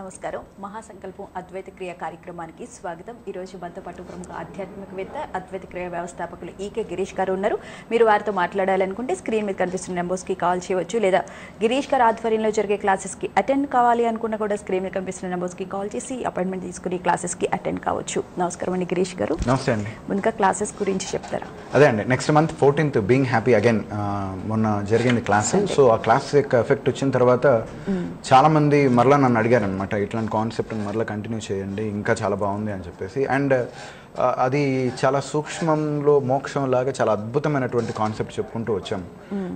నమస్కారం. మహాసంకల్పం అద్వైత క్రియ కార్యక్రమానికి స్వాగతం. ఈరోజు మనతో పాటు ప్రముఖ ఆధ్యాత్మికవేత్త అద్వైత క్రియ వ్యవస్థాపకులు ఈకే గిరీష్ గారు ఉన్నారు. మీరు వారితో మాట్లాడాలనుకుంటే స్క్రీన్ మీద కనిపిస్తున్న నెంబర్స్కి కాల్ చేయవచ్చు, లేదా గిరీష్ గారు ఆధ్వర్యంలో జరిగే క్లాసెస్కి అటెండ్ కావాలి అనుకున్నా కూడా స్క్రీన్ మీద కనిపిస్తున్న నెంబర్స్కి కాల్ చేసి అపాయింట్మెంట్ తీసుకుని క్లాసెస్కి అటెండ్ కావచ్చు. నమస్కారం అండి గిరీష్ గారు. నమస్తే అండి. ముందుగా క్లాసెస్ గురించి చెప్తారా? అదే అండి, next month 14th being happy again మొన్న జరిగింది క్లాస్. సో ఆ క్లాస్ యొక్క ఎఫెక్ట్ వచ్చిన తర్వాత చాలా మంది మరలా నన్ను అడిగారు అనమాట, ఇట్లాంటి కాన్సెప్ట్ మరలా కంటిన్యూ చేయండి, ఇంకా చాలా బాగుంది అని చెప్పేసి. అండ్ అది చాలా సూక్ష్మంలో మోక్షం లాగా చాలా అద్భుతమైనటువంటి కాన్సెప్ట్ చెప్పుకుంటూ వచ్చాము.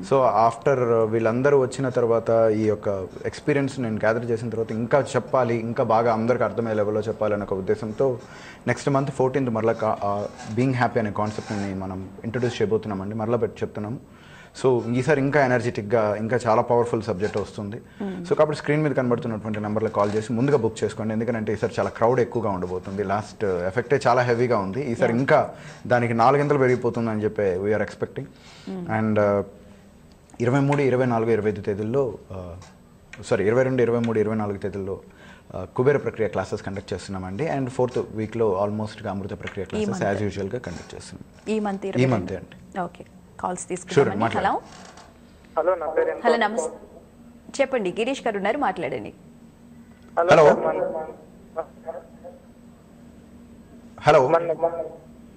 సో ఆఫ్టర్ వీళ్ళందరూ వచ్చిన తర్వాత ఈ యొక్క ఎక్స్పీరియన్స్ నేను గ్యాదర్ చేసిన తర్వాత ఇంకా చెప్పాలి, ఇంకా బాగా అందరికి అర్థమయ్యే లెవెల్లో చెప్పాలనే ఒక ఉద్దేశంతో నెక్స్ట్ మంత్ 14th మరలా బీయింగ్ హ్యాపీ అనే కాన్సెప్ట్ని మనం ఇంట్రొడ్యూస్ చేయబోతున్నామండి, మరలా పెట్టి చెప్తున్నాము. సో ఈసారి ఇంకా ఎనర్జెటిక్గా ఇంకా చాలా పవర్ఫుల్ సబ్జెక్ట్ వస్తుంది. సో కాబట్టి స్క్రీన్ మీద కనబడుతున్నటువంటి నెంబర్లో కాల్ చేసి ముందుగా బుక్ చేసుకోండి, ఎందుకంటే ఈసారి చాలా క్రౌడ్ ఎక్కువగా ఉండబోతుంది. లాస్ట్ ఎఫెక్టే చాలా హెవీగా ఉంది, ఈసారి ఇంకా దానికి 4 గంటలు పెరిగిపోతుంది అని చెప్పి వీఆర్ ఎక్స్పెక్టింగ్. అండ్ 23, 24, 25 తేదీల్లో 22, 23, 24 తేదీల్లో కుబేర ప్రక్రియ క్లాసెస్ కండక్ట్ చేస్తున్నామండి. అండ్ 4th వీక్లో ఆల్మోస్ట్గా అమృత ప్రక్రియ క్లాసెస్ యాజ్ యూజువల్గా కండక్ట్ చేస్తున్నాం ఈ మంత్ అండి. ఓకే, కాల్స్ తీసుకుంటామండి. హలో హలో, నా పేరు హలో నమస్తే, చెప్పండి. గిరీష్ గారు ఉన్నారు, మాట్లాడండి. హలో హలో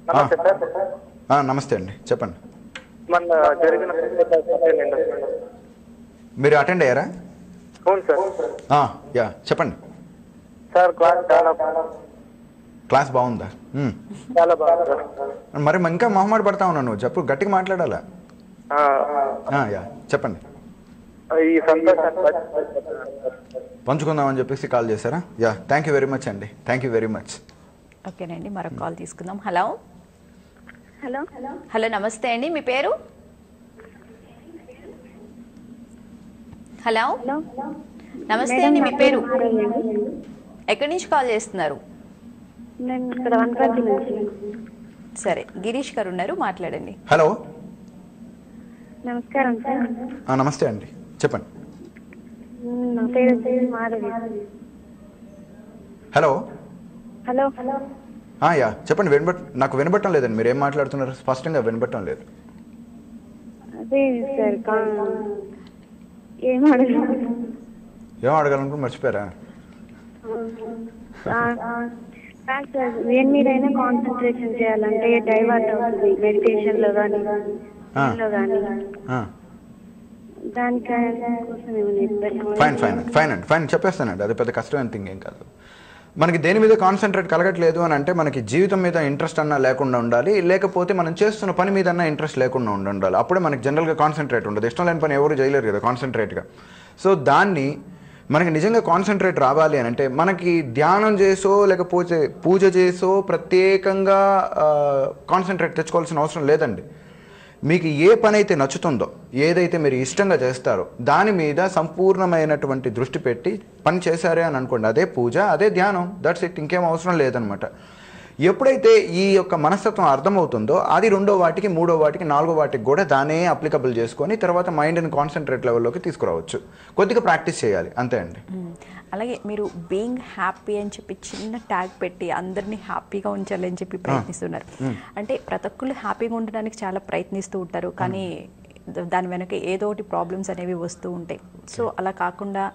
నమస్తే సార్. నమస్తే అండి, చెప్పండి. మన జరిగిన మీరు అటెండ్ అయ్యారా? అవును సార్. యా, చెప్పండి సార్. క్లాస్ బాగుందా? చాలా బాగుంది సార్. మరి ఇంకా మొహమాట పడతా ఉన్నాను, నువ్వు చెప్పు, గట్టిగా మాట్లాడాలా? యా, చెప్పండి. ఈ సంతోషాన్ని పంచుకుందామని చెప్పేసి కాల్ చేశారా? Yeah, thank you very much అండి, థ్యాంక్ యూ వెరీ మచ్. ఓకేనండి, మరొక కాల్ తీసుకుందాం. హలో హలో హలో నమస్తే అండి, మీ పేరు? హలో నమస్తే అండి, మీ పేరు? ఎక్కడి నుంచి కాల్ చేస్తున్నారు? నేను ఇక్కడ వనపర్తి నుంచి. సరే, గిరీష్ గారు ఉన్నారు, మాట్లాడండి. హలో నమస్కారం సార్. నమస్తే అండి, చెప్పండి. నా పేరు మాధవి. హలో హలో యా, చెప్పండి. నాకు వినబట్టం లేదండి, మీరు ఏం మాట్లాడుతున్నారు స్పష్టంగా వినబట్టం లేదు. అదే సార్, ఏం ఏం అడగాలనుకుని మర్చిపోయారా? సార్, దేని మీదైనా కాన్సన్ట్రేషన్ చేయాలంటే డైవర్ట్ అవుతుంది, మెడిటేషన్ లో కానీ ఫైన్ చెప్పేస్తానండి, అది పెద్ద కష్టమైన థింగ్ ఏం కాదు. మనకి దేని మీద కాన్సన్ట్రేట్ కలగట్లేదు అని అంటే మనకి జీవితం మీద ఇంట్రెస్ట్ అన్నా లేకుండా ఉండాలి, లేకపోతే మనం చేస్తున్న పని మీద అన్నా ఇంట్రెస్ట్ లేకుండా ఉండాలి. అప్పుడే మనకి జనరల్గా కాన్సన్ట్రేట్ ఉండదు. ఇష్టం లేని పని ఎవరు చేయలేరు కదా కాన్సన్ట్రేట్గా. సో దాన్ని మనకి నిజంగా కాన్సన్ట్రేట్ రావాలి అని అంటే మనకి ధ్యానం చేసో లేకపోతే పూజ చేసో ప్రత్యేకంగా కాన్సన్ట్రేట్ తెచ్చుకోవాల్సిన అవసరం లేదండి. మీకు ఏ పని అయితే నచ్చుతుందో, ఏదైతే మీరు ఇష్టంగా చేస్తారో దాని మీద సంపూర్ణమైనటువంటి దృష్టి పెట్టి పని చేశారే అని అనుకోండి, అదే పూజ, అదే ధ్యానం, దట్స్ ఇట్, ఇంకేం అవసరం లేదనమాట. ఎప్పుడైతే ఈ యొక్క మనస్తత్వం అర్థమవుతుందో అది 2వ వాటికి, 3వ వాటికి, 4వ వాటికి కూడా దానే అప్లికబుల్ చేసుకొని తర్వాత మైండ్ని కాన్సన్ట్రేట్ లెవెల్లోకి తీసుకురావచ్చు. కొద్దిగా ప్రాక్టీస్ చేయాలి, అంతే అండి. అలాగే మీరు బీయింగ్ హ్యాపీ అని చెప్పి చిన్న ట్యాగ్ పెట్టి అందరినీ హ్యాపీగా ఉంచాలని చెప్పి ప్రయత్నిస్తున్నారు. అంటే ప్రతి ఒక్కళ్ళు హ్యాపీగా ఉండడానికి చాలా ప్రయత్నిస్తూ ఉంటారు, కానీ దాని వెనక ఏదో ఒకటి ప్రాబ్లమ్స్ అనేవి వస్తూ ఉంటాయి. సో అలా కాకుండా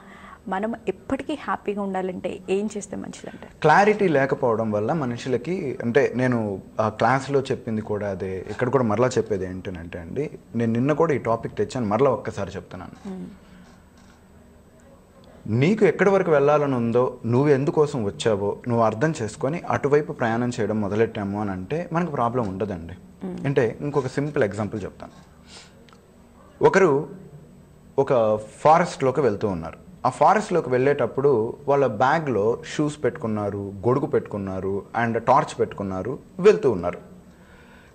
మనం ఎప్పటికీ హ్యాపీగా ఉండాలంటే ఏం చేస్తే మంచిదంటే? క్లారిటీ లేకపోవడం వల్ల మనుషులకి, అంటే నేను క్లాస్లో చెప్పింది కూడా అదే, ఇక్కడ కూడా మరలా చెప్పేది ఏంటంటే అండి, నేను నిన్న కూడా ఈ టాపిక్ తెచ్చాను, మరలా ఒక్కసారి చెప్తున్నాను. నీకు ఎక్కడి వరకు వెళ్ళాలని ఉందో, నువ్వు ఎందుకోసం వచ్చావో నువ్వు అర్థం చేసుకొని అటువైపు ప్రయాణం చేయడం మొదలెట్టాము అని అంటే మనకు ప్రాబ్లం ఉండదండి. అంటే ఇంకొక సింపుల్ ఎగ్జాంపుల్ చెప్తాను. ఒకరు ఒక ఫారెస్ట్లోకి వెళ్తూ ఉన్నారు. ఆ ఫారెస్ట్లోకి వెళ్ళేటప్పుడు వాళ్ళ బ్యాగ్లో షూస్ పెట్టుకున్నారు, గొడుగు పెట్టుకున్నారు, అండ్ టార్చ్ పెట్టుకున్నారు, వెళ్తూ ఉన్నారు.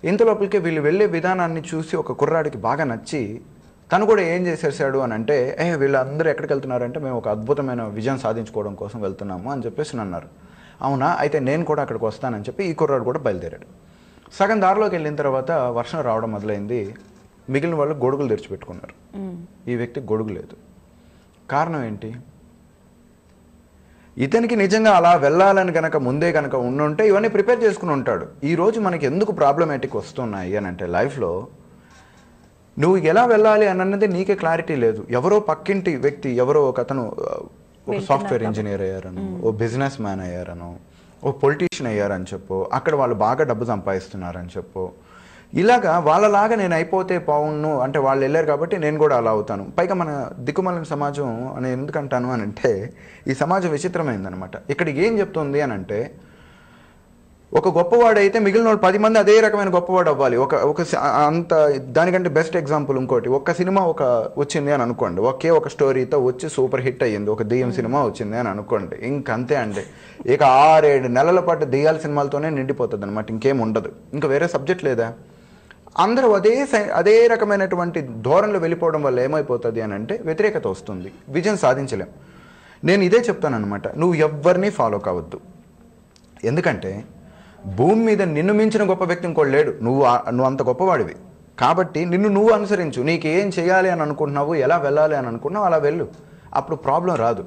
ఇంతలోపలికి వీళ్ళు వెళ్ళే విధానాన్ని చూసి ఒక కుర్రాడికి బాగా నచ్చి తను కూడా ఏం చేసేసాడు అని అంటే, వీళ్ళందరూ ఎక్కడికి వెళ్తున్నారంటే మేము ఒక అద్భుతమైన విజయం సాధించుకోవడం కోసం వెళ్తున్నాము అని చెప్పేసి అన్నారు. అవునా, అయితే నేను కూడా అక్కడికి వస్తానని చెప్పి ఈ కుర్రాడు కూడా బయలుదేరాడు. సగం దారిలోకి వెళ్ళిన తర్వాత వర్షం రావడం మొదలైంది. మిగిలిన వాళ్ళు గొడుగులు తెరిచిపెట్టుకున్నారు. ఈ వ్యక్తి గొడుగు లేదు. కారణం ఏంటి? ఇతనికి నిజంగా అలా వెళ్ళాలని కనుక ముందే కనుక ఉండుంటే ఇవన్నీ ప్రిపేర్ చేసుకుని ఉంటాడు. ఈరోజు మనకి ఎందుకు ప్రాబ్లమేటిక్ వస్తున్నాయి అని అంటే లైఫ్లో నువ్వు ఎలా వెళ్ళాలి అన్నది నీకే క్లారిటీ లేదు. ఎవరో పక్కింటి వ్యక్తి ఎవరో ఒక అతను ఒక సాఫ్ట్వేర్ ఇంజనీర్ అయ్యారను, ఓ బిజినెస్ మ్యాన్ అయ్యారను, ఓ పొలిటీషియన్ అయ్యారని చెప్పు, అక్కడ వాళ్ళు బాగా డబ్బు సంపాదిస్తున్నారని చెప్పు, ఇలాగా వాళ్ళలాగా నేను అయిపోతే బాగుండు అంటే వాళ్ళు వెళ్ళారు కాబట్టి నేను కూడా అలా అవుతాను. పైగా మన దిక్కుమాలిన సమాజం అని ఎందుకంటాను అని అంటే ఈ సమాజం విచిత్రమైందనమాట. ఇక్కడ ఏం చెప్తుంది అని అంటే ఒక గొప్పవాడైతే మిగిలిన వాళ్ళు 10 మంది అదే రకమైన గొప్పవాడు అవ్వాలి. అంత దానికంటే బెస్ట్ ఎగ్జాంపుల్ ఇంకోటి, ఒక్క సినిమా వచ్చింది అని అనుకోండి, ఒక స్టోరీతో వచ్చి సూపర్ హిట్ అయ్యింది, ఒక దెయ్యం సినిమా వచ్చింది అని అనుకోండి, ఇంకంతే అండి. ఇక 6-7 నెలల పాటు దెయ్యాల సినిమాలతోనే నిండిపోతుంది అనమాట, ఇంకేం ఉండదు, ఇంకా వేరే సబ్జెక్ట్ లేదా. అందరూ అదే రకమైనటువంటి ధోరణిలో వెళ్ళిపోవడం వల్ల ఏమైపోతుంది అని అంటే వ్యతిరేకత వస్తుంది, విజయం సాధించలేం. నేను ఇదే చెప్తానమాట, నువ్వు ఎవ్వరినీ ఫాలో కావద్దు. ఎందుకంటే భూమి మీద నిన్ను మించిన గొప్ప వ్యక్తి ఇంకోటి లేడు. నువ్వు అంత గొప్పవాడివి కాబట్టి నువ్వు అనుసరించు. నీకు ఏం చేయాలి అని అనుకుంటున్నావు, ఎలా వెళ్ళాలి అని అనుకుంటున్నావు అలా వెళ్ళు, అప్పుడు ప్రాబ్లం రాదు.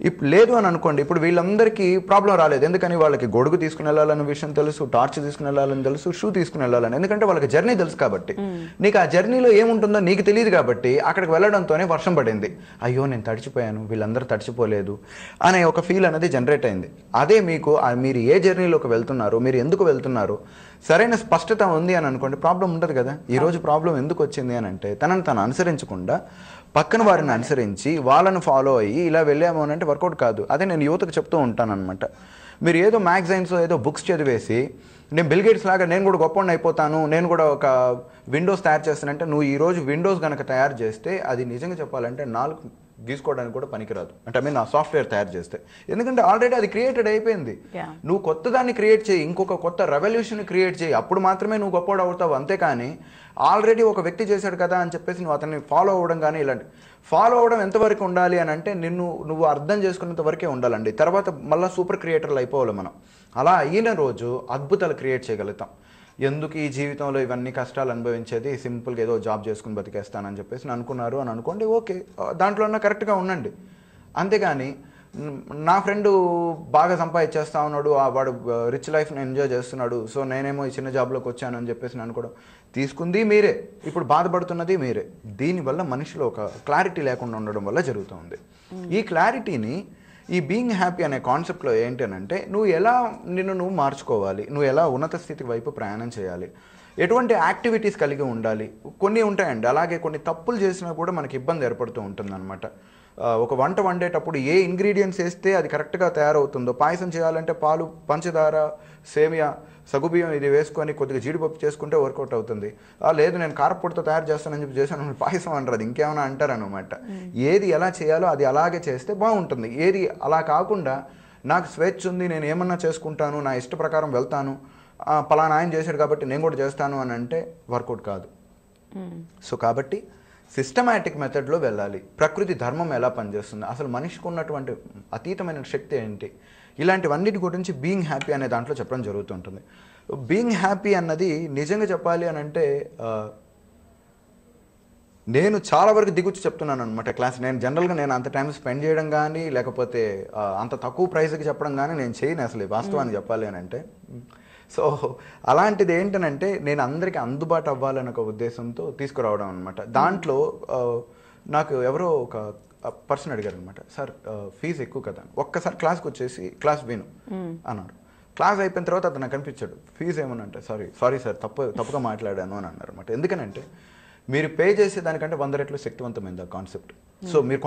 ఇప్పుడు లేదు అని అనుకోండి, ఇప్పుడు వీళ్ళందరికీ ప్రాబ్లం రాలేదు. ఎందుకని వాళ్ళకి గొడుగు తీసుకుని వెళ్ళాలన్న విషయం తెలుసు, టార్చ్ తీసుకుని వెళ్ళాలని తెలుసు, షూ తీసుకుని వెళ్ళాలని, ఎందుకంటే వాళ్ళకి జర్నీ తెలుసు కాబట్టి. నీకు ఆ జర్నీలో ఏముంటుందో నీకు తెలియదు కాబట్టి అక్కడికి వెళ్ళడంతోనే వర్షం పడింది, అయ్యో నేను తడిచిపోయాను, వీళ్ళందరూ తడిచిపోలేదు అనే ఒక ఫీల్ అనేది జనరేట్ అయింది. అదే మీరు ఏ జర్నీలోకి వెళ్తున్నారు, మీరు ఎందుకు వెళ్తున్నారు, సరైన స్పష్టత ఉంది అని అనుకోండి, ప్రాబ్లం ఉండదు కదా. ఈరోజు ప్రాబ్లం ఎందుకు వచ్చింది అని అంటే తనను తను అనుసరించకుండా పక్కన వారిని అనుసరించి వాళ్ళని ఫాలో అయ్యి ఇలా వెళ్ళాము అని అంటే వర్కౌట్ కాదు. అదే నేను యువతకు చెప్తూ ఉంటాను అనమాట. మీరు ఏదో మ్యాగజైన్స్ ఏదో బుక్స్ చదివేసి నేను బిల్ గేట్స్ లాగా నేను కూడా గొప్పవాడిని అయిపోతాను, నేను కూడా ఒక విండోస్ తయారు చేస్తానంటే, నువ్వు ఈరోజు విండోస్ కనుక తయారు చేస్తే అది నిజంగా చెప్పాలంటే 4 గీసుకోవడానికి కూడా పనికిరాదు. అంటే ఆ సాఫ్ట్వేర్ తయారు చేస్తే, ఎందుకంటే ఆల్రెడీ అది క్రియేటెడ్ అయిపోయింది. నువ్వు కొత్త దాన్ని క్రియేట్ చేయి, ఇంకొక కొత్త రెవల్యూషన్ క్రియేట్ చేయి, అప్పుడు మాత్రమే నువ్వు గొప్పవాడు అవుతావు. అంతేకాని ఆల్రెడీ ఒక వ్యక్తి చేశాడు కదా అని చెప్పేసి నువ్వు అతన్ని ఫాలో అవ్వడం కానీ ఇలాంటి ఫాలో అవ్వడం ఎంతవరకు ఉండాలి అని అంటే నువ్వు అర్థం చేసుకున్నంత వరకే ఉండాలండి. తర్వాత మళ్ళీ సూపర్ క్రియేటర్లు అయిపోవాలి మనం. అలా అయిన రోజు అద్భుతాలు క్రియేట్ చేయగలుగుతాం. ఎందుకు ఈ జీవితంలో ఇవన్నీ కష్టాలు అనుభవించేది, సింపుల్గా ఏదో జాబ్ చేసుకుని బతికేస్తానని చెప్పేసి అనుకున్నారు అని అనుకోండి, ఓకే, దాంట్లో కరెక్ట్గా ఉండండి. అంతేగాని నా ఫ్రెండు బాగా సంపాదించేస్తా ఉన్నాడు, వాడు రిచ్ లైఫ్ని ఎంజాయ్ చేస్తున్నాడు, సో నేనేమో ఈ చిన్న జాబ్లోకి వచ్చాను అని చెప్పేసి అనుకోవడం, తీసుకుంది మీరే, ఇప్పుడు బాధపడుతున్నది మీరే. దీనివల్ల మనిషిలో ఒక క్లారిటీ లేకుండా ఉండడం వల్ల జరుగుతుంది. ఈ క్లారిటీని ఈ బీయింగ్ హ్యాపీ అనే కాన్సెప్ట్లో ఏంటనంటే నిన్ను నువ్వు మార్చుకోవాలి, నువ్వు ఎలా ఉన్నత స్థితి వైపు ప్రయాణం చేయాలి, ఎటువంటి యాక్టివిటీస్ కలిగి ఉండాలి. కొన్ని ఉంటాయండి, అలాగే కొన్ని తప్పులు చేసినా కూడా మనకి ఇబ్బంది ఏర్పడుతూ ఉంటుందన్నమాట. ఒక వంట వండేటప్పుడు ఏ ఇంగ్రీడియంట్స్ వేస్తే అది కరెక్ట్గా తయారవుతుందో, పాయసం చేయాలంటే పాలు, పంచదార, సేమియా, సగుబియ్యం ఇది వేసుకొని కొద్దిగా జీడిపప్పు చేసుకుంటే వర్కౌట్ అవుతుంది. లేదు నేను కారపొడితో తయారు చేస్తానని చెప్పి చేశాను పాయసం అంటారు, ఇంకేమైనా అంటారనమాట. ఏది ఎలా చేయాలో అది అలాగే చేస్తే బాగుంటుంది. ఏది అలా కాకుండా నాకు స్వేచ్ఛ ఉంది, నేను ఏమన్నా చేసుకుంటాను, నా ఇష్ట ప్రకారం వెళ్తాను, పలానా ఆయన చేశాడు కాబట్టి నేను కూడా చేస్తాను అని అంటే వర్కౌట్ కాదు. సో కాబట్టి సిస్టమాటిక్ మెథడ్లో వెళ్ళాలి. ప్రకృతి ధర్మం ఎలా పనిచేస్తుంది, అసలు మనిషికి ఉన్నటువంటి అతీతమైన శక్తి ఏంటి, ఇలాంటివన్నిటి గురించి బీయింగ్ హ్యాపీ అనే దాంట్లో చెప్పడం జరుగుతుంటుంది. బీయింగ్ హ్యాపీ అన్నది నిజంగా చెప్పాలి అని అంటే నేను చాలా వరకు దిగుచ్చి చెప్తున్నాను అనమాట క్లాస్. నేను జనరల్గా అంత టైం స్పెండ్ చేయడం కానీ లేకపోతే అంత తక్కువ ప్రైస్కి చెప్పడం కానీ నేను చేయను అసలు, వాస్తవాన్ని చెప్పాలి అని అంటే. సో అలాంటిది ఏంటనంటే నేను అందరికీ అందుబాటు అవ్వాలనే ఒక ఉద్దేశంతో తీసుకురావడం అనమాట. దాంట్లో నాకు ఎవరో ఒక పర్సన్ అడిగారు అనమాట, సార్ ఫీజు ఎక్కువ కదా, ఒక్కసారి క్లాస్కి వచ్చేసి క్లాస్ విను అన్నారు. క్లాస్ అయిపోయిన తర్వాత అతను నాకు కనిపించాడు, ఫీజు ఏమనంటే సారీ సార్ తప్పుగా మాట్లాడాను అని అన్నారు అనమాట. ఎందుకనంటే మీరు పే చేసే దానికంటే 100 రెట్లు శక్తివంతమైంది ఆ కాన్సెప్ట్. సో మీరు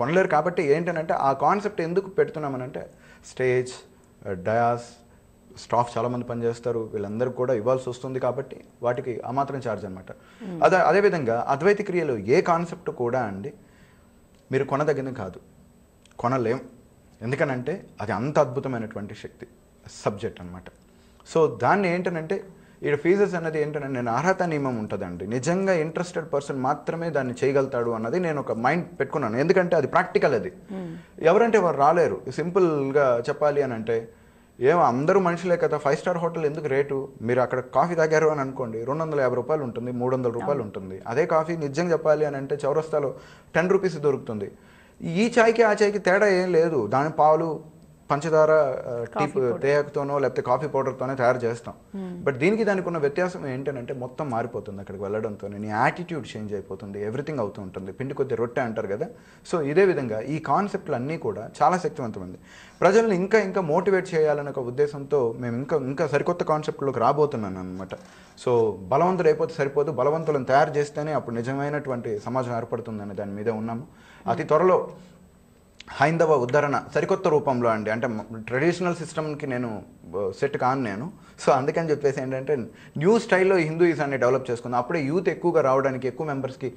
కొనలేరు కాబట్టి ఏంటనంటే ఆ కాన్సెప్ట్ ఎందుకు పెడుతున్నామనంటే స్టేజ్, డయాస్, స్టాఫ్ చాలామంది పనిచేస్తారు, వీళ్ళందరికీ కూడా ఇవ్వాల్సి వస్తుంది కాబట్టి వాటికి ఆ మాత్రం ఛార్జ్ అనమాట. అదేవిధంగా అద్వైత క్రియలో ఏ కాన్సెప్ట్ కూడా అండి మీరు కొనదగినది కాదు, కొనలేం. ఎందుకనంటే అది అంత అద్భుతమైనటువంటి శక్తి సబ్జెక్ట్ అనమాట. సో దాన్ని ఏంటనంటే ఈ ఫీజెస్ అనేది ఏంటంటే నేను అర్హత నియమం ఉంటుందండి, నిజంగా ఇంట్రెస్టెడ్ పర్సన్ మాత్రమే దాన్ని చేయగలుగుతాడు అన్నది నేను ఒక మైండ్ పెట్టుకున్నాను. ఎందుకంటే అది ప్రాక్టికల్, అది ఎవరంటే వారు రాలేరు. సింపుల్గా చెప్పాలి అని అంటే అందరూ మనుషులే కదా, 5 స్టార్ హోటల్ ఎందుకు రేటు, మీరు అక్కడ కాఫీ తాగారు అని అనుకోండి 250 రూపాయలు ఉంటుంది, 300 రూపాయలు ఉంటుంది. అదే కాఫీ నిజంగా చెప్పాలి అని అంటే చౌరస్తాలో 10 రూపీస్ దొరుకుతుంది. ఈ చాయ్కి ఆ చాయ్కి తేడా ఏం లేదు. దాని పాలు పంచదార టీ తేయాకుతోనో లేకపోతే కాఫీ పౌడర్తోనే తయారు చేస్తాం. బట్ దీనికి దానికి ఉన్న వ్యత్యాసం ఏంటంటే మొత్తం మారిపోతుంది అక్కడికి వెళ్ళడంతో. నీ యాటిట్యూడ్ చేంజ్ అయిపోతుంది, ఎవ్రీథింగ్ అవుతూ ఉంటుంది. పిండి కొద్ది రొట్టె అంటారు కదా. సో ఇదే విధంగా ఈ కాన్సెప్ట్లు అన్నీ కూడా చాలా శక్తివంతమైంది. ప్రజల్ని ఇంకా ఇంకా మోటివేట్ చేయాలనే ఒక ఉద్దేశంతో మేము ఇంకా సరికొత్త కాన్సెప్ట్లోకి రాబోతున్నాను అనమాట. సో బలవంతుడు అయిపోతే సరిపోదు, బలవంతులను తయారు చేస్తేనే అప్పుడు నిజమైనటువంటి సమాజం ఏర్పడుతుందని దాని మీద ఉన్నాము. అతి త్వరలో హైందవ ఉద్ధరణ సరికొత్త రూపంలో అండి. అంటే ట్రెడిషనల్ సిస్టమ్కి నేను సెట్ కాను నేను. సో అందుకని చెప్పేసి ఏంటంటే న్యూ స్టైల్లో హిందూయిజాన్ని డెవలప్ చేసుకుందాం. అప్పుడే యూత్ ఎక్కువగా రావడానికి, ఎక్కువ మెంబర్స్కి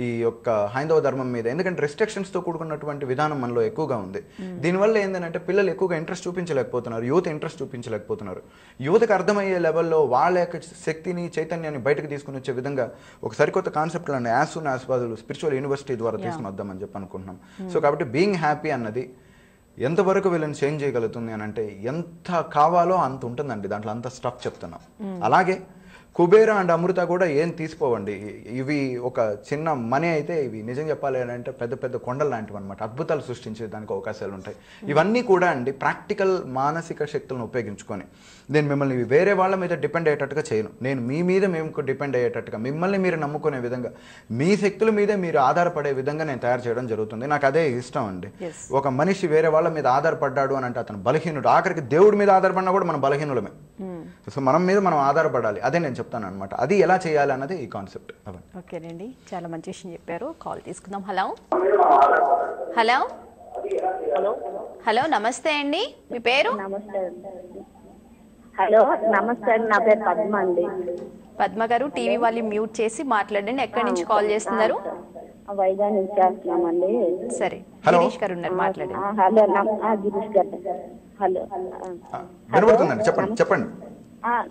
ఈ యొక్క హైందవ ధర్మం మీద, ఎందుకంటే రెస్ట్రిక్షన్స్తో కూడుకున్నటువంటి విధానం మనలో ఎక్కువగా ఉంది. దీనివల్ల ఏంటంటే పిల్లలు ఎక్కువగా ఇంట్రెస్ట్ చూపించలేకపోతున్నారు, యూత్ ఇంట్రెస్ట్ చూపించలేకపోతున్నారు. యువతకు అర్థమయ్యే లెవెల్లో వాళ్ళ యొక్క శక్తిని, చైతన్యాన్ని బయటకు తీసుకుని వచ్చే విధంగా ఒక సరికొత్త కాన్సెప్ట్లను as soon as possible spiritual university ద్వారా తీసుకుని వద్దామని చెప్పి అనుకుంటున్నాం. సో కాబట్టి బీయింగ్ హ్యాపీ అన్నది ఎంతవరకు వీళ్ళని చేంజ్ చేయగలుగుతుంది అని అంటే ఎంత కావాలో అంత ఉంటుందండి. దాంట్లో అంత స్టఫ్ చెప్తున్నాం. అలాగే కుబేర అండ్ అమృత కూడా ఏం తీసుకోవండి. ఇవి ఒక చిన్న మనీ అయితే ఇవి నిజం చెప్పాలి అంటే పెద్ద పెద్ద కొండలు లాంటివి అనమాట. అద్భుతాలు సృష్టించే దానికి అవకాశాలు ఉంటాయి. ఇవన్నీ కూడా అండి ప్రాక్టికల్ మానసిక శక్తులను ఉపయోగించుకొని నేను మిమ్మల్ని వేరే వాళ్ళ మీద డిపెండ్ అయ్యేటట్టుగా చేయను. నేను మీ మీద మేము డిపెండ్ అయ్యేటట్టుగా, మిమ్మల్ని మీరు నమ్ముకునే విధంగా, మీ శక్తుల మీదే మీరు ఆధారపడే విధంగా నేను తయారు చేయడం జరుగుతుంది. నాకు అదే ఇష్టం అండి. ఒక మనిషి వేరే వాళ్ళ మీద ఆధారపడ్డాడు అని అంటే అతను బలహీనుడు. ఆఖరికి దేవుడి మీద ఆధారపడినా కూడా మనం బలహీనులమే. సో మనం మీద మనం ఆధారపడాలి. అదే నేను చెప్తాను అనమాట. అది ఎలా చేయాలి అన్నది ఈ కాన్సెప్ట్. ఓకేనండి, చాలా మంచి విషయం చెప్పారు. కాల్ తీసుకుందాం. హలో హలో హలో నమస్తే అండి, మీ పేరు? నమస్తే. హలో నమస్తే అండి, నా పేరు పద్మ అండి. పద్మ గారు, టీవీ వాళ్ళు మ్యూట్ చేసి మాట్లాడండి. ఎక్కడి నుంచి కాల్ చేస్తున్నారు? వైజాగ్ నుంచి చేస్తున్నామండి. సరే, గిరీష్ గారు ఉన్నారు, మాట్లాడండి. హలో గిరీష్ గారు. హలో వినబడుతుందండి, చెప్పండి చెప్పండి.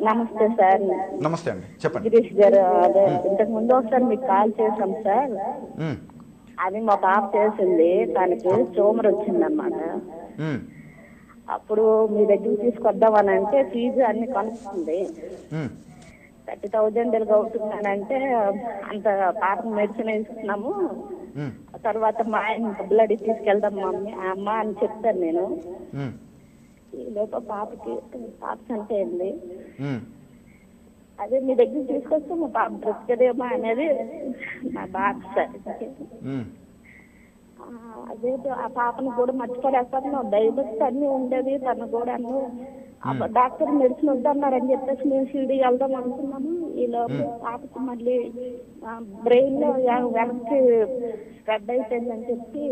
నమస్తే సార్. నమస్తే అండి, చెప్పండి. గిరీష్ గారు, అదే ఇంతకు ముందు ఒకసారి మీకు కాల్ చేసాం సార్. అది మా పాప చేసింది, తనకి ట్యూమర్ వచ్చిందన్నమాట. అప్పుడు మీ దగ్గరికి తీసుకొద్దామని అంటే ఫీజు అన్ని కనుక్కుంది. 30,000 అవుతుందనంటే అంత పాపం మెడిసిన్ వేసుకున్నాము. తర్వాత మా ఆయన బ్లడ్ తీసుకెళ్దాం మమ్మీ అమ్మ అని చెప్తాను నేను. ఈ లోపల పాప చనిపోయింది. అదే మీ దగ్గర తీసుకొస్తే మా పాప బ్రతకదేమో అనేది నా బాధ సార్. అదే ఆ పాపను కూడా మర్చిపోలేకపోతున్నాం. దైవభక్తి అన్ని ఉండేది తను కూడా. డాక్టర్ మెడిసిన్ వద్దన్నారని చెప్పేసి మేము షిరిడి వెళ్దాం అనుకున్నాము. ఈ లోపల పాపకి మళ్ళీ బ్రెయిన్ లో వెనక్కి స్ప్రెడ్ అయిపోయిందని చెప్పి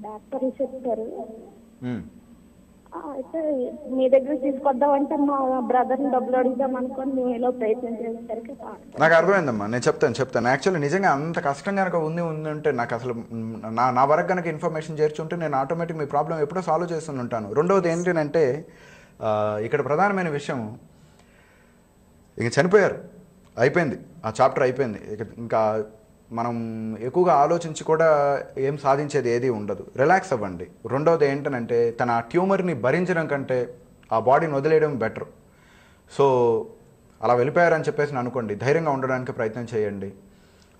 డాక్టర్లు చెప్తారు. అయితే మీ దగ్గర తీసుకొద్దామంటే మా బ్రదర్ని డబ్బులు అడుగుదాం అనుకొని మేము ఇలా ప్రయత్నం చేసేసరికి నాకు అర్థమైందమ్మా, నేను చెప్తాను. యాక్చువల్లీ నిజంగా అంత కష్టం కనుక ఉంటే నాకు అసలు నా వరకు కనుక ఇన్ఫర్మేషన్ చేర్చుంటే నేను ఆటోమేటిక్ మీ ప్రాబ్లం ఎప్పుడో సాల్వ్ చేస్తూనే ఉంటాను. రెండవది ఏంటంటే ఇక్కడ ప్రధానమైన విషయం, ఇక చనిపోయారు, అయిపోయింది, ఆ చాప్టర్ అయిపోయింది. ఇంకా మనం ఎక్కువగా ఆలోచించి కూడా ఏం సాధించేది ఏది ఉండదు. రిలాక్స్ అవ్వండి. రెండవది ఏంటంటే తన ఆ ట్యూమర్ని భరించడం కంటే ఆ బాడీని వదిలేయడం బెటర్. సో అలా వెళ్ళిపోయారని చెప్పేసి అనుకోండి, ధైర్యంగా ఉండడానికి ప్రయత్నం చేయండి.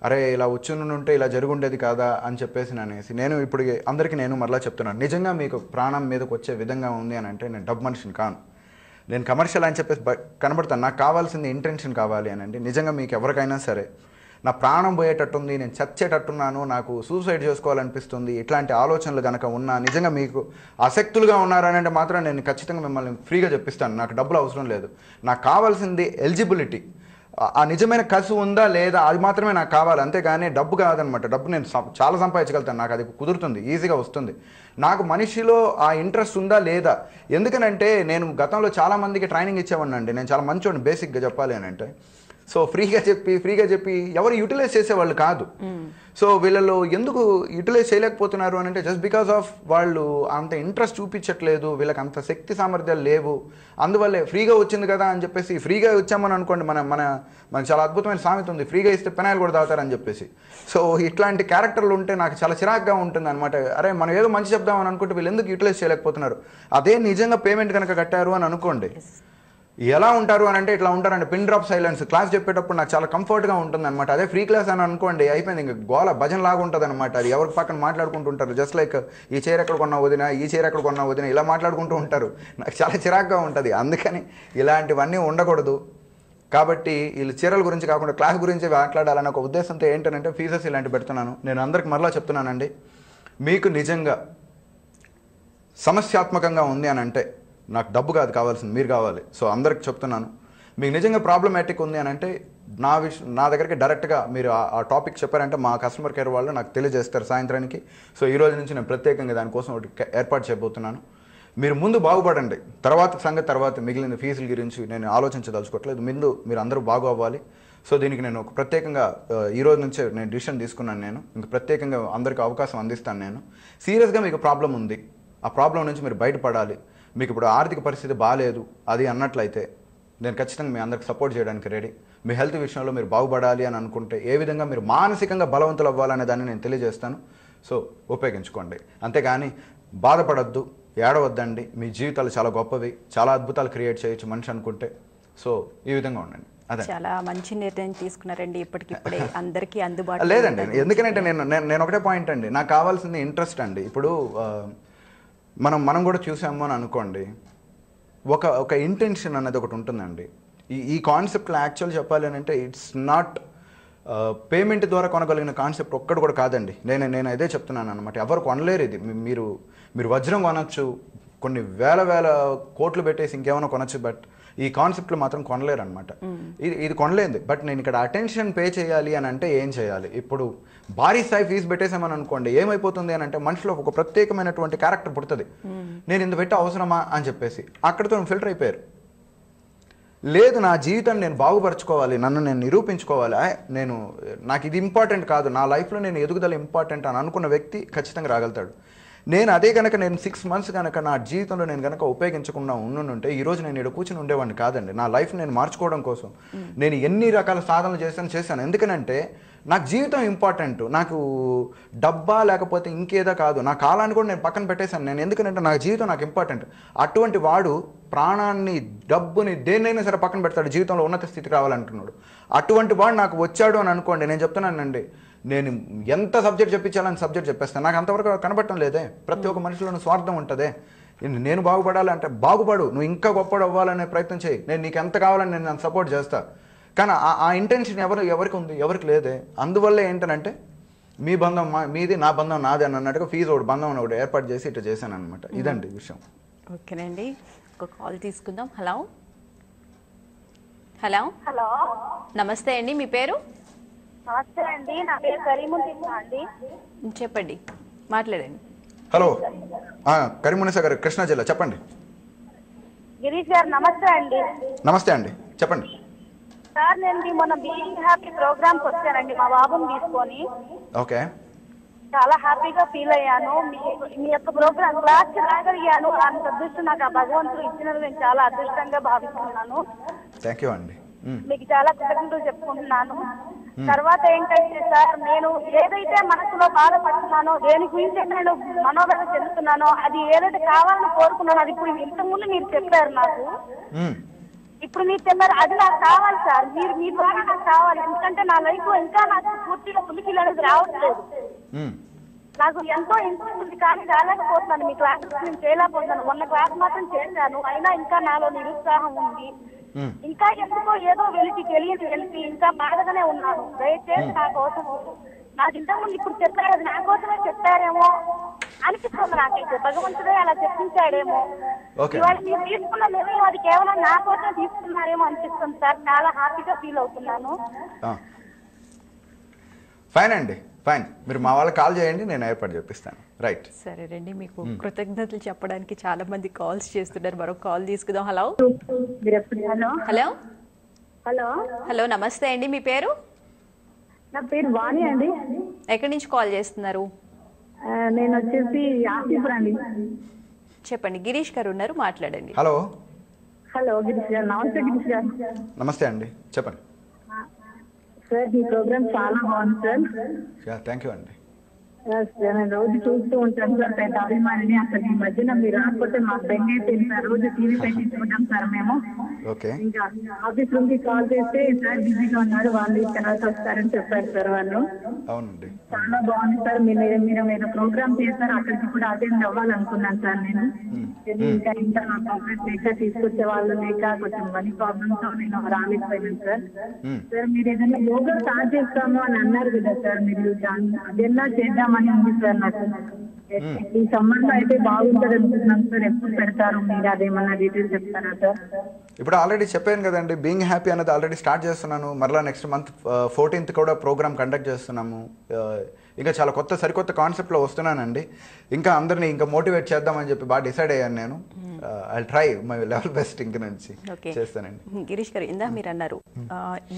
అరే ఇలా వచ్చునుంటే ఇలా జరుగుండేది కాదా అని చెప్పేసి నేను ఇప్పుడు అందరికీ నేను మరలా చెప్తున్నాను, నిజంగా మీకు ప్రాణం మీదకి వచ్చే విధంగా ఉంది అని అంటే నేను డబ్బు మనిషిని కాను, నేను కమర్షియల్ అని చెప్పేసి కనబడతాను. నాకు కావాల్సింది ఇంటెన్షన్ కావాలి అని అంటే నిజంగా మీకు ఎవరికైనా సరే నా ప్రాణం పోయేటట్టుంది, నేను చచ్చేటట్టున్నాను, నాకు సూసైడ్ చేసుకోవాలనిపిస్తుంది, ఇట్లాంటి ఆలోచనలు కనుక ఉన్నా, నిజంగా మీకు ఆసక్తులుగా ఉన్నారని అంటే మాత్రం నేను ఖచ్చితంగా మిమ్మల్ని ఫ్రీగా చెప్పిస్తాను. నాకు డబ్బులు అవసరం లేదు. నాకు కావాల్సింది ఎలిజిబిలిటీ, ఆ నిజమైన కసి ఉందా లేదా అది మాత్రమే నాకు కావాలి, అంతేగాని డబ్బు కాదనమాట. డబ్బు నేను చాలా సంపాదించగలుగుతాను, నాకు అది కుదురుతుంది, ఈజీగా వస్తుంది. నాకు మనిషిలో ఆ ఇంట్రెస్ట్ ఉందా లేదా, ఎందుకనంటే నేను గతంలో చాలామందికి ట్రైనింగ్ ఇచ్చేవాడినండి. నేను చాలా మంచోడిని బేసిక్గా చెప్పాలి అని అంటే. సో ఫ్రీగా చెప్పి ఎవరు యూటిలైజ్ చేసేవాళ్ళు కాదు. సో వీళ్ళలో ఎందుకు యూటిలైజ్ చేయలేకపోతున్నారు అని అంటే జస్ట్ బికాస్ ఆఫ్ వాళ్ళు అంత ఇంట్రెస్ట్ చూపించట్లేదు, వీళ్ళకి అంత శక్తి సామర్థ్యాలు లేవు. అందువల్లే ఫ్రీగా వచ్చింది కదా అని చెప్పేసి, ఫ్రీగా వచ్చామని అనుకోండి, మనకు చాలా అద్భుతమైన సామెత ఉంది, ఫ్రీగా ఇస్తే పెనాయిల్ కూడా తాగుతారని చెప్పేసి. సో ఇట్లాంటి క్యారెక్టర్లు ఉంటే నాకు చాలా చిరాగ్గా ఉంటుంది అనమాట. అరే మనం ఏదో మంచి చెప్దామని అనుకుంటే వీళ్ళు ఎందుకు యూటిలైజ్ చేయలేకపోతున్నారు. అదే నిజంగా పేమెంట్ కనుక కట్టారు అని అనుకోండి, ఎలా ఉంటారు అని అంటే ఇట్లా ఉంటారండి, పిన్ డ్రాప్ సైలెన్స్. క్లాస్ చెప్పేటప్పుడు నాకు చాలా కంఫర్ట్గా ఉంటుంది అనమాట. అదే ఫ్రీ క్లాస్ అని అనుకోండి, అయిపోయింది, ఇంకా గోల భజన లాగా ఉంటుంది అనమాట. అది ఎవరికి పక్కన మాట్లాడుకుంటుంటారు, జస్ట్ లైక్ ఈ చైర్ ఎక్కడ కొన్నా వదిన, ఈ చైర్ ఎక్కడ కొన్నా వదిన, ఇలా మాట్లాడుకుంటూ ఉంటారు. నాకు చాలా చిరాగ్గా ఉంటుంది. అందుకని ఇలాంటివన్నీ ఉండకూడదు. కాబట్టి వీళ్ళు చీరల గురించి కాకుండా క్లాస్ గురించి మాట్లాడాలన్న ఒక ఉద్దేశంతో ఏంటంటే ఫీజెస్ ఇలాంటివి పెడుతున్నాను. నేను అందరికి మరలా చెప్తున్నానండి, మీకు నిజంగా సమస్యాత్మకంగా ఉంది అని అంటే నాకు డబ్బు కాదు కావాల్సింది, మీరు కావాలి. సో అందరికి చెప్తున్నాను, మీకు నిజంగా ప్రాబ్లమాటిక్ ఉంది అని అంటే నా దగ్గరికి డైరెక్ట్గా మీరు ఆ టాపిక్ చెప్పారంటే మా కస్టమర్ కేర్ వాళ్ళు నాకు తెలియజేస్తారు సాయంత్రానికి. సో ఈ రోజు నుంచి నేను ప్రత్యేకంగా దానికోసం ఒకటి ఏర్పాటు చేయబోతున్నాను. మీరు ముందు బాగుపడండి, తర్వాత సంగతి తర్వాత. మిగిలిన ఫీజుల గురించి నేను ఆలోచించదలుచుకోవట్లేదు, ముందు మీరు అందరూ బాగు అవ్వాలి. సో దీనికి నేను ఒక ప్రత్యేకంగా ఈ రోజు నుంచే నేను డిసిషన్ తీసుకున్నాను. నేను ఇంక ప్రత్యేకంగా అందరికీ అవకాశం అందిస్తాను. నేను సీరియస్గా మీకు ప్రాబ్లం ఉంది, ఆ ప్రాబ్లం నుంచి మీరు బయటపడాలి, మీకు ఇప్పుడు ఆర్థిక పరిస్థితి బాగాలేదు అది అన్నట్లయితే నేను ఖచ్చితంగా మీ అందరికి సపోర్ట్ చేయడానికి రెడీ. మీ హెల్త్ విషయంలో మీరు బాగుపడాలి అని అనుకుంటే ఏ విధంగా మీరు మానసికంగా బలవంతులు అవ్వాలనే దాన్ని నేను తెలియజేస్తాను. సో ఉపయోగించుకోండి, అంతేగాని బాధపడద్దు, ఏడవద్దండి. మీ జీవితాలు చాలా గొప్పవి, చాలా అద్భుతాలు క్రియేట్ చేయొచ్చు మనిషి అనుకుంటే. సో ఈ విధంగా ఉండండి. అదే చాలా మంచి నిర్ణయం తీసుకున్నారండి. ఇప్పటికిప్పుడే అందరికీ అందుబాటులో లేదండి, ఎందుకంటే నేను ఒకటే పాయింట్ అండి, నాకు కావాల్సింది ఇంట్రెస్ట్ అండి. ఇప్పుడు మనం కూడా చూసాము అని అనుకోండి, ఒక ఇంటెన్షన్ అనేది ఒకటి ఉంటుందండి. ఈ కాన్సెప్ట్లో యాక్చువల్ చెప్పాలి అని అంటే ఇట్స్ నాట్ పేమెంట్ ద్వారా కొనగలిగిన కాన్సెప్ట్ ఒక్కడు కూడా కాదండి. నేను అదే చెప్తున్నాను అనమాట. ఎవరు కొనలేరు ఇది. మీరు వజ్రం కొనొచ్చు, కొన్ని వేల కోట్లు పెట్టేసి ఇంకేమైనా కొనొచ్చు, బట్ ఈ కాన్సెప్ట్లు మాత్రం కొనలేరు అనమాట. ఇది కొనలేదు. బట్ నేను ఇక్కడ అటెన్షన్ పే చేయాలి అని అంటే ఏం చేయాలి? ఇప్పుడు భారీ స్థాయి ఫీజు పెట్టేసామని అనుకోండి, ఏమైపోతుంది అని అంటే మనిషిలో ఒక ప్రత్యేకమైనటువంటి క్యారెక్టర్ పుడుతుంది. నేను ఇంత పెట్టి అవసరమా అని చెప్పేసి అక్కడితో ఫిల్టర్ అయిపోయారు. లేదు, నా జీవితాన్ని నేను బాగుపరచుకోవాలి, నన్ను నేను నిరూపించుకోవాలి, నాకు ఇది ఇంపార్టెంట్ కాదు, నా లైఫ్లో నేను ఎదుగుదల ఇంపార్టెంట్ అని అనుకున్న వ్యక్తి ఖచ్చితంగా రాగలుగుతాడు. అదే కనుక నేను 6 months కనుక నా జీవితంలో నేను కనుక ఉపయోగించకుండా ఉండుంటే ఈరోజు నేను ఇక్కడ కూర్చొని ఉండేవాడిని కాదండి. నా లైఫ్ నేను మార్చుకోవడం కోసం నేను ఎన్ని రకాల సాధనలు చేశాను. ఎందుకనంటే నాకు జీవితం ఇంపార్టెంట్, నాకు డబ్బా లేకపోతే ఇంకేదో కాదు, నా కాలాన్ని కూడా నేను పక్కన పెట్టేశాను. నేను ఎందుకంటే నా జీవితం నాకు ఇంపార్టెంట్. అటువంటి వాడు ప్రాణాన్ని, డబ్బుని, దేన్నైనా సరే పక్కన పెడతాడు జీవితంలో ఉన్నత స్థితికి రావాలంటున్నాడు. అటువంటి వాడు నాకు వచ్చాడు అని అనుకోండి, నేను చెప్తున్నానండి, నేను ఎంత సబ్జెక్ట్ చెప్పించాలని సబ్జెక్ట్ చెప్పేస్తాను. నాకు అంతవరకు కనబడటం లేదే. ప్రతి ఒక్క మనిషిలోనూ స్వార్థం ఉంటుందే. నేను బాగుపడాలంటే బాగుపడు, నువ్వు ఇంకా గొప్పడు అవ్వాలనే ప్రయత్నం చేయి, నేను నీకు ఎంత కావాలని నేను సపోర్ట్ చేస్తా. కానీ ఆ ఇంటెన్షన్ ఎవరికి ఉంది? ఎవరికి లేదే. అందువల్ల ఏంటనంటే మీ బంధం మీది, నా బంధం నాది అని అన్నట్టుగా ఫీజు ఒకటి బంధం ఒకటి ఏర్పాటు చేసి ఇట్లా చేశాను అనమాట. ఇదండి విషయం. ఓకేనండి, ఒక కాల్ తీసుకుందాం. హలో హలో హలో, నమస్తే అండి, మీ పేరు? నమస్తే అండి, నా పేరు కరీమున్నీసా అండి. చెప్పండి, మాట్లాడండి. హలో, కరీమున్నీసా గారు, కృష్ణా జిల్లా, చెప్పండి. గిరీష్ గారు నమస్తే అండి. నమస్తే అండి, చెప్పండి. సార్, నేను మొన్న బీయింగ్ హ్యాపీ ప్రోగ్రామ్కి వచ్చానండి మా బాబుని తీసుకొని. ఓకే, చాలా హ్యాపీగా ఫీల్ అయ్యాను. మీ యొక్క ప్రోగ్రామ్ క్లాస్ రాగలిగాను. అంత అదృష్టం నాకు ఆ భగవంతుడు ఇచ్చినది నేను చాలా అదృష్టంగా భావిస్తున్నాను. థ్యాంక్ యూ అండి. మీకు చాలా కృతజ్ఞతలు చెప్పుకుంటున్నాను. తర్వాత ఏంటంటే సార్, నేను ఏదైతే మనసులో బాధపడుతున్నానో, దేని గురించి నేను మనోవేదన చెందుతున్నానో, అది ఏదైతే కావాలని కోరుకున్నానో, అది ఇప్పుడు ఇంతకుముందు మీరు చెప్పారు నాకు. ఇప్పుడు మీరు చెప్పారు, అది నాకు కావాలి సార్. మీరు మీ ద్వారా నాకు కావాలి. ఎందుకంటే నా లైఫ్ లో ఇంకా నాకు పూర్తిగా పులికిలు అనేది రావట్లేదు. నాకు ఎంతో ఇంట్రెస్ట్ ఉంది కానీ రాలేకపోతున్నాను. మీ క్లాసెస్ నేను చేయలేకపోతున్నాను. మొన్న క్లాస్ మాత్రం చేశాను, అయినా ఇంకా నాలో నిరుత్సాహం ఉంది. ఇంకా ఎందుకో ఏదో తెలియని ఇంకా బాధగానే ఉన్నాను. దయచేసి నా కోసం, నాకు ఇంతకుముందు ఇప్పుడు చెప్పారు, అది నా కోసమే చెప్పారేమో అనిపిస్తుంది నాకైతే. భగవంతుడే అలా చెప్పించాడేమో. ఇవాళ మీరు తీసుకున్న నిర్ణయం అది కేవలం నా కోసం తీసుకున్నారేమో అనిపిస్తుంది సార్. చాలా హ్యాపీగా ఫీల్ అవుతున్నాను. ఫైన్ అండి, ఫైన్. మీరు మా వాళ్ళకి కాల్ చేయండి, నేను ఏర్పాటు చేపిస్తాను. రైట్, సరేనండి. మీకు కృతజ్ఞతలు చెప్పడానికి చాలా మంది కాల్స్ చేస్తున్నారు. మరొక కాల్ తీసుకుందాం. హలో హలో హలో హలో, నమస్తే అండి, మీ పేరు? నా పేరు వాణి అండి. ఎక్కడి నుంచి కాల్ చేస్తున్నారు? నేను వచ్చేసి ఆసిఫర్ అండి. చెప్పండి, గిరీష్ గారు ఉన్నారు, మాట్లాడండి. హలో హలో గిరీష్ గారు. నమస్తే గిరీష్ గారు. నమస్తే అండి, చెప్పండి. సార్, మీ ప్రోగ్రామ్ చాలా బాగుంది సార్. థ్యాంక్ యూ అండి. నేను రోజు చూస్తూ ఉంటాను సార్, పెద్ద అభిమానిని. అసలు ఈ మధ్యన మీరు రాకపోతే మాకు బెంగ అయిపోయింది సార్. రోజు టీవీ పెట్టి చూడడం సార్ మేము. ఇంకా ఆఫీస్ నుండి కాల్ చేస్తే సార్ బిజీగా ఉన్నారు, వాళ్ళు తర్వాత వస్తారని చెప్పారు సార్ వాళ్ళు. అవునండి, చాలా బాగుంది సార్. మీరు ఏదో ప్రోగ్రామ్ చేస్తారు, అక్కడికి కూడా అటెండ్ అవ్వాలనుకున్నాను సార్ నేను. ఇంకా ఇంత నా ప్రోగ్రెస్ లేక తీసుకొచ్చే వాళ్ళు లేక కొంచెం మనీ ప్రాబ్లమ్స్ తో నేను రాలేకపోయాను సార్. సార్ మీరు ఏదైనా యోగా స్టార్ట్ చేస్తాము అని అన్నారు కదా సార్, మీరు అదెలా చేద్దామని ఉంది సార్ నాకు. ఈ సమ్మర్ లో అయితే బాగుంటుంది అనుకుంటున్నాను సార్. ఎప్పుడు పెడతారు మీరు, అదేమన్నా డీటెయిల్స్ చెప్తారా సార్? ఇప్పుడు ఆల్రెడీ చెప్పాను కదండి, బీయింగ్ హ్యాపీ అనేది ఆల్రెడీ స్టార్ట్ చేస్తున్నాను. మరలా నెక్స్ట్ మంత్ 14th కూడా ప్రోగ్రామ్ కండక్ట్ చేస్తున్నాము. ఇంకా చాలా సరికొత్త కాన్సెప్ట్లో వస్తున్నానండి. ఇంకా అందరినీ ఇంకా మోటివేట్ చేద్దామని చెప్పి బాగా డిసైడ్ అయ్యాను నేను. I try my level best ఇంక నుంచి చేస్తానండి. గిరీష్ గారు, ఇందా మీరు అన్నారు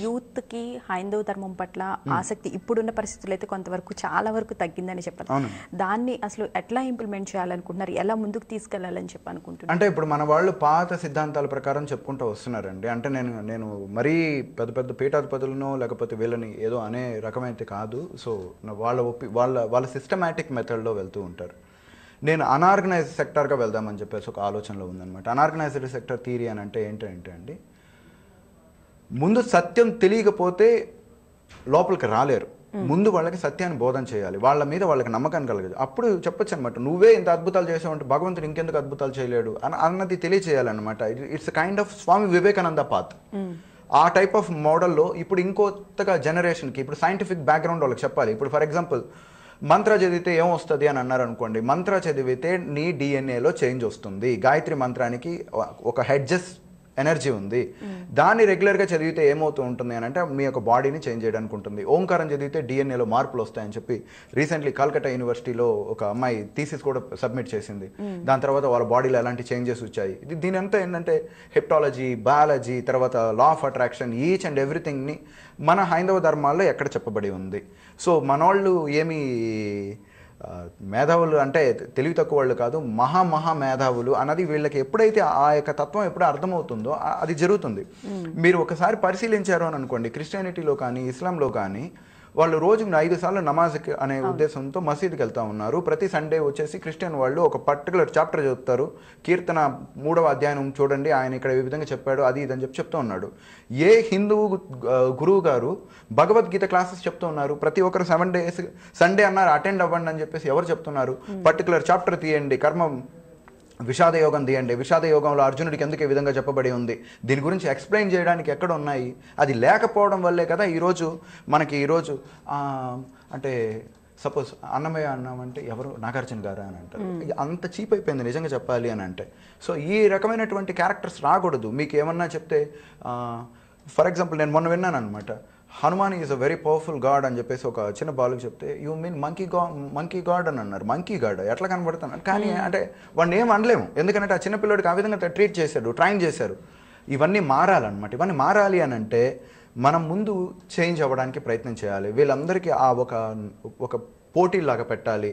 యూత్కి హైందవ ధర్మం పట్ల ఆసక్తి ఇప్పుడున్న పరిస్థితులు అయితే కొంతవరకు చాలా వరకు తగ్గిందని చెప్పారు. దాన్ని అసలు ఎట్లా ఇంప్లిమెంట్ చేయాలనుకుంటున్నారు, ఎలా ముందుకు తీసుకెళ్లాలని చెప్పి అనుకుంటున్నారు? అంటే ఇప్పుడు మన వాళ్ళు పాత సిద్ధాంతాల ప్రకారం చెప్పుకుంటూ వస్తున్నారండి. అంటే నేను మరీ పెద్ద పీఠాధిపతులను లేకపోతే వీళ్ళని ఏదో అనే రకమైతే కాదు. సో వాళ్ళ సిస్టమాటిక్ మెథడ్లో వెళ్తూ ఉంటారు. నేను అనార్గనైజ్డ్ సెక్టార్గా వెళ్దామని చెప్పేసి ఒక ఆలోచనలో ఉందన్నమాట. అనార్గనైజ్డ్ సెక్టర్ థియరీ అని అంటే ఏంటంటే అండి, ముందు సత్యం తెలియకపోతే లోపలికి రాలేరు. ముందు వాళ్ళకి సత్యాన్ని బోధన చేయాలి, వాళ్ళ మీద వాళ్ళకి నమ్మకాన్ని కలగదు. అప్పుడు చెప్పొచ్చు అనమాట, నువ్వే ఇంత అద్భుతాలు చేసావంటే భగవంతుడు ఇంకెందుకు అద్భుతాలు చేయలేడు అన్నది తెలియచేయాలన్నమాట. It's kind of Swami Vivekananda path. ఆ టైప్ ఆఫ్ మోడల్లో ఇప్పుడు ఇంకొత్తగా జనరేషన్కి ఇప్పుడు సైంటిఫిక్ బ్యాక్గ్రౌండ్ వాళ్ళకి చెప్పాలి. ఇప్పుడు ఫర్ ఎగ్జాంపుల్ మంత్ర చదివితే ఏం వస్తుంది అని అన్నారు అనుకోండి. మంత్ర చదివితే నీ డిఎన్ఏలో చేంజ్ వస్తుంది. గాయత్రి మంత్రానికి ఒక హెడ్జెస్ ఎనర్జీ ఉంది. దాన్ని రెగ్యులర్గా చదివితే ఏమవుతూ ఉంటుంది అని అంటే మీ యొక్క బాడీని చేంజ్ చేయడానికి ఉంటుంది. ఓంకారం చదివితే డిఎన్ఏలో మార్పులు వస్తాయని చెప్పి రీసెంట్లీ కల్కట్టా యూనివర్సిటీలో ఒక అమ్మాయి థీసిస్ కూడా సబ్మిట్ చేసింది. దాని తర్వాత వాళ్ళ బాడీలో ఎలాంటి చేంజెస్ వచ్చాయి. దీని అంతా ఏంటంటే హెప్టాలజీ, బయాలజీ, తర్వాత law of attraction, each and ఎవ్రీథింగ్ని మన హైందవ ధర్మాల్లో ఎక్కడ చెప్పబడి ఉంది. సో మనోళ్ళు ఏమి మేధావులు అంటే తెలివి తక్కువ వాళ్ళు కాదు, మహా మేధావులు అన్నది వీళ్ళకి ఎప్పుడైతే ఆ యొక్క తత్వం ఎప్పుడు అర్థమవుతుందో అది జరుగుతుంది. మీరు ఒకసారి పరిశీలించారు అని అనుకోండి, క్రిస్టియానిటీలో కానీ ఇస్లాంలో కానీ వాళ్ళు రోజుకు 5 సార్లు నమాజ్ అనే ఉద్దేశంతో మసీదుకి వెళ్తూ ఉన్నారు. ప్రతి సండే వచ్చేసి క్రిస్టియన్ వాళ్ళు ఒక పర్టికులర్ చాప్టర్ చదువుతారు. కీర్తన 3వ అధ్యాయం చూడండి, ఆయన ఇక్కడ ఈ విధంగా చెప్పాడు, అది ఇదని చెప్తూ ఉన్నాడు. ఏ హిందువు గురువు గారు భగవద్గీత క్లాసెస్ చెప్తూ ఉన్నారు? ప్రతి ఒక్కరు 7 days సండే అన్నారు అటెండ్ అవ్వండి అని చెప్పేసి ఎవరు చెప్తున్నారు? పర్టికులర్ చాప్టర్ తీయండి, కర్మం విషాద యోగం తీయండి, విషాద యోగంలో అర్జునుడికి ఎందుకు ఈ విధంగా చెప్పబడి ఉంది, దీని గురించి ఎక్స్ప్లెయిన్ చేయడానికి ఎక్కడ ఉన్నాయి? అది లేకపోవడం వల్లే కదా మనకి ఈరోజు అంటే సపోజ్ అన్నమయ్య అన్నామంటే ఎవరు నాగార్జున గారా అని అంటారు. అంత చీప్ అయిపోయింది నిజంగా చెప్పాలి అని అంటే. సో ఈ రకమైనటువంటి క్యారెక్టర్స్ రాకూడదు. మీకు ఏమన్నా చెప్తే ఫర్ ఎగ్జాంపుల్ నేను మొన్న విన్నాను అనమాట, Hanuman is a very powerful God అని చెప్పేసి ఒక చిన్న బాలుకి చెప్తే, యూ మీన్ మంకీ గాడ్ అని అన్నారు. మంకీ గాడ్ ఎట్లా కనబడుతున్నాడు? కానీ అంటే వాడిని ఏం అనలేము, ఎందుకంటే ఆ చిన్నపిల్లడికి ఆ విధంగా ట్రీట్ చేశాడు, ట్రైన్ చేశారు. ఇవన్నీ మారాలన్నమాట. ఇవన్నీ మారాలి అని అంటే మనం ముందు చేంజ్ అవ్వడానికి ప్రయత్నం చేయాలి. వీళ్ళందరికీ ఆ ఒక పోటీలాగా పెట్టాలి,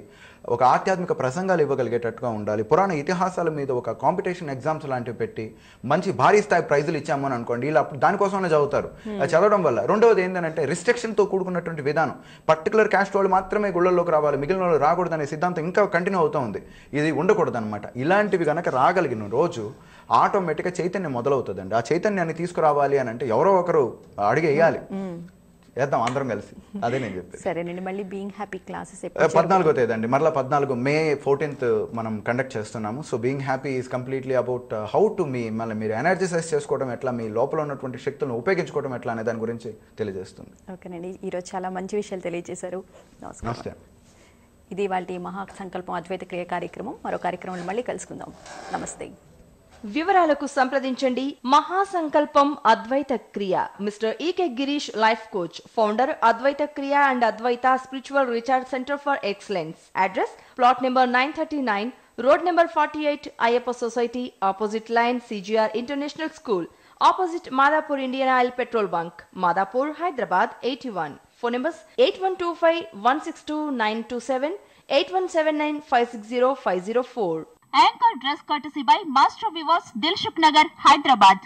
ఒక ఆధ్యాత్మిక ప్రసంగాలు ఇవ్వగలిగేటట్టుగా ఉండాలి. పురాణ ఇతిహాసాల మీద ఒక కాంపిటీషన్ ఎగ్జామ్స్ లాంటివి పెట్టి మంచి భారీ స్థాయి ప్రైజులు ఇచ్చామని అనుకోండి, వీళ్ళు అప్పుడు దానికోసమే చదువుతారు. చదవడం వల్ల రెండవది ఏంటంటే రిస్ట్రిక్షన్తో కూడుకున్నటువంటి విధానం. పర్టికులర్ క్యాస్ట్ వాళ్ళు మాత్రమే గుళ్ళల్లోకి రావాలి, మిగిలిన వాళ్ళు రాకూడదనే సిద్ధాంతం ఇంకా కంటిన్యూ అవుతూ ఉంది. ఇది ఉండకూడదు అనమాట. ఇలాంటివి కనుక రాగలిగిన రోజు ఆటోమేటిక్గా చైతన్యం మొదలవుతుందండి. ఆ చైతన్యాన్ని తీసుకురావాలి అని అంటే ఎవరో ఒకరు అడిగేయాలి, వేద్దాం అందరం కలిసి. అదే నేను చెప్పేది. సరే నేను మళ్ళీ బీయింగ్ హ్యాపీ క్లాసెస్ 14వ తేదీ అండి, మరలా 14 May 14th మనం కండక్ట్ చేస్తున్నాము. So being happy is completely about how to మళ్ళీ మీరు ఎనర్జైజ్ చేసుకోవడం ఎట్లా, మీ లోపల ఉన్నటువంటి శక్తులను ఉపయోగించుకోవడం ఎట్లా అనే దాని గురించి తెలియజేస్తుంది. ఓకేనండి, ఈరోజు చాలా మంచి విషయాలు తెలియజేశారు. నమస్తే. ఇది వాళ్ళ మహాసంకల్పం అద్వైత క్రియ కార్యక్రమం. మరో కార్యక్రమంలో మళ్ళీ కలుసుకుందాం. నమస్తే. వివరాలకు సంప్రదించండి మహాసంకల్పం Advaita Kriya, mister E K Girish, life coach, founder Advaita Kriya and Advaita spiritual recharge centre for excellence. Address plot number 939, road number 48, Ayyappa society, opposite lane CGR international school, opposite Madhapur Indian oil petrol bunk, Madhapur, Hyderabad 81. Phone numbers 8125162927, 8179560504. Anchor dress courtesy by Master Vivas, Dilshuk Nagar, Hyderabad.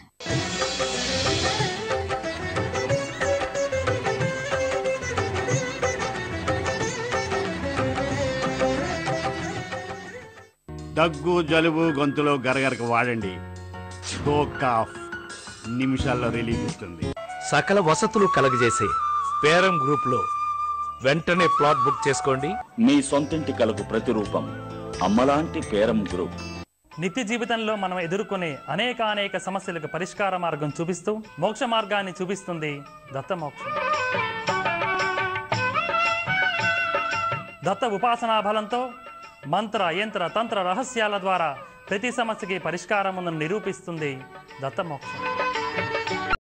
దగ్గు జలుబు గొంతులో గరగరకు వాడండి. Go cough నిమిషాల్లో relief ఇస్తుంది. సకల వసతులు కలగజేసే పేరం గ్రూప్లో వెంటనే ప్లాట్ బుక్ చేసుకోండి. మీ సొంతింటి కలకు ప్రతిరూపం అమ్మలాంటి పేరం గ్రూప్. నిత్య జీవితంలో మనం ఎదుర్కొనే అనేక సమస్యలకు పరిష్కార మార్గం చూపిస్తూ మోక్ష మార్గాన్ని చూపిస్తుంది దత్తమోక్షం. దత్త ఉపాసనా బలంతో మంత్ర యంత్ర తంత్ర రహస్యాల ద్వారా ప్రతి సమస్యకి పరిష్కారం నిరూపిస్తుంది దత్తమోక్షం.